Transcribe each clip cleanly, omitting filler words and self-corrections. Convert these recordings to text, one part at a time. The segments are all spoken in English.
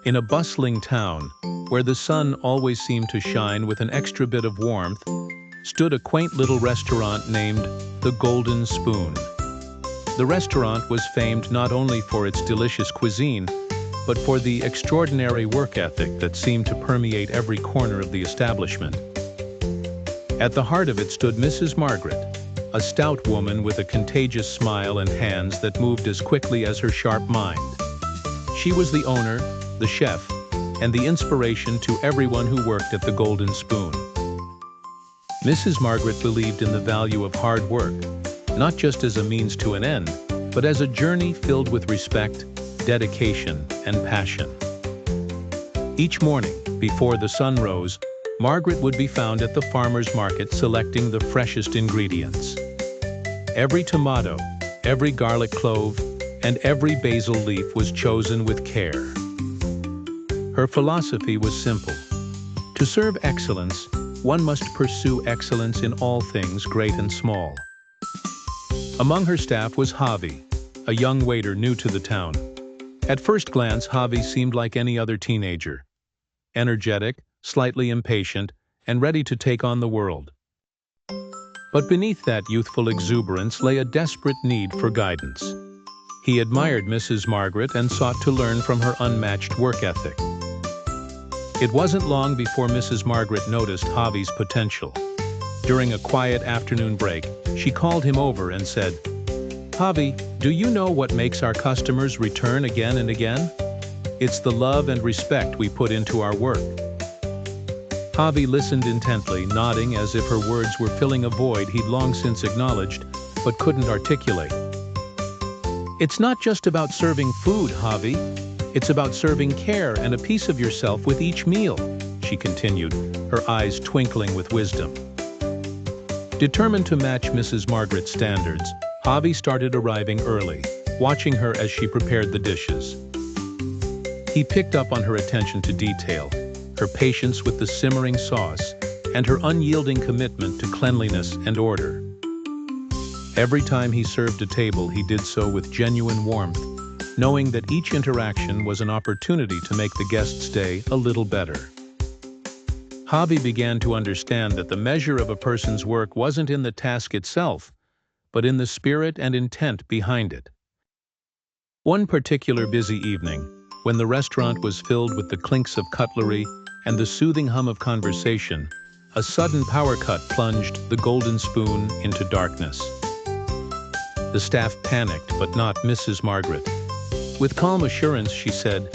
In a bustling town, where the sun always seemed to shine with an extra bit of warmth, stood a quaint little restaurant named the Golden Spoon. The restaurant was famed not only for its delicious cuisine, but for the extraordinary work ethic that seemed to permeate every corner of the establishment. At the heart of it stood Mrs. Margaret, a stout woman with a contagious smile and hands that moved as quickly as her sharp mind. She was the owner, the chef, and the inspiration to everyone who worked at the Golden Spoon. Mrs. Margaret believed in the value of hard work, not just as a means to an end, but as a journey filled with respect, dedication, and passion. Each morning, before the sun rose, Margaret would be found at the farmer's market selecting the freshest ingredients. Every tomato, every garlic clove, and every basil leaf was chosen with care. Her philosophy was simple. To serve excellence, one must pursue excellence in all things, great and small. Among her staff was Javi, a young waiter new to the town. At first glance, Javi seemed like any other teenager. Energetic, slightly impatient, and ready to take on the world. But beneath that youthful exuberance lay a desperate need for guidance. He admired Mrs. Margaret and sought to learn from her unmatched work ethic. It wasn't long before Mrs. Margaret noticed Javi's potential. During a quiet afternoon break, she called him over and said, "Javi, do you know what makes our customers return again and again? It's the love and respect we put into our work." Javi listened intently, nodding as if her words were filling a void he'd long since acknowledged, but couldn't articulate. "It's not just about serving food, Javi. It's about serving care and a piece of yourself with each meal," she continued, her eyes twinkling with wisdom. Determined to match Mrs. Margaret's standards, Javi started arriving early, watching her as she prepared the dishes. He picked up on her attention to detail, her patience with the simmering sauce, and her unyielding commitment to cleanliness and order. Every time he served a table, he did so with genuine warmth, knowing that each interaction was an opportunity to make the guest's day a little better. Javi began to understand that the measure of a person's work wasn't in the task itself, but in the spirit and intent behind it. One particular busy evening, when the restaurant was filled with the clinks of cutlery and the soothing hum of conversation, a sudden power cut plunged the Golden Spoon into darkness. The staff panicked, but not Mrs. Margaret. With calm assurance, she said,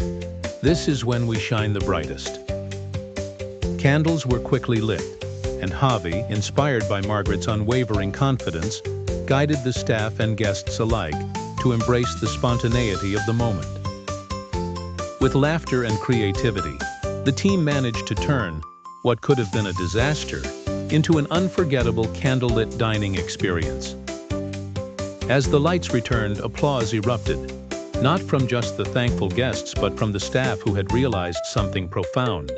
"This is when we shine the brightest." Candles were quickly lit, and Javi, inspired by Margaret's unwavering confidence, guided the staff and guests alike to embrace the spontaneity of the moment. With laughter and creativity, the team managed to turn what could have been a disaster into an unforgettable candlelit dining experience. As the lights returned, applause erupted, not from just the thankful guests but from the staff who had realized something profound.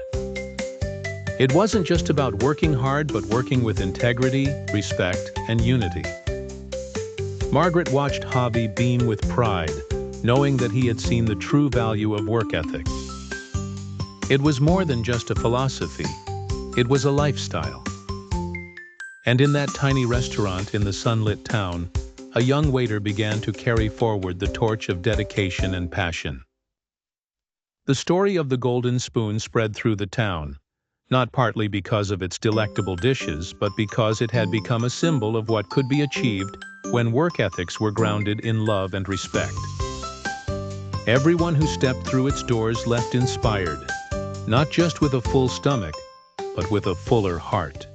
It wasn't just about working hard but working with integrity, respect, and unity. Margaret watched Javi beam with pride, knowing that he had seen the true value of work ethic. It was more than just a philosophy, it was a lifestyle. And in that tiny restaurant in the sunlit town, a young waiter began to carry forward the torch of dedication and passion. The story of the Golden Spoon spread through the town, not partly because of its delectable dishes, but because it had become a symbol of what could be achieved when work ethics were grounded in love and respect. Everyone who stepped through its doors left inspired, not just with a full stomach, but with a fuller heart.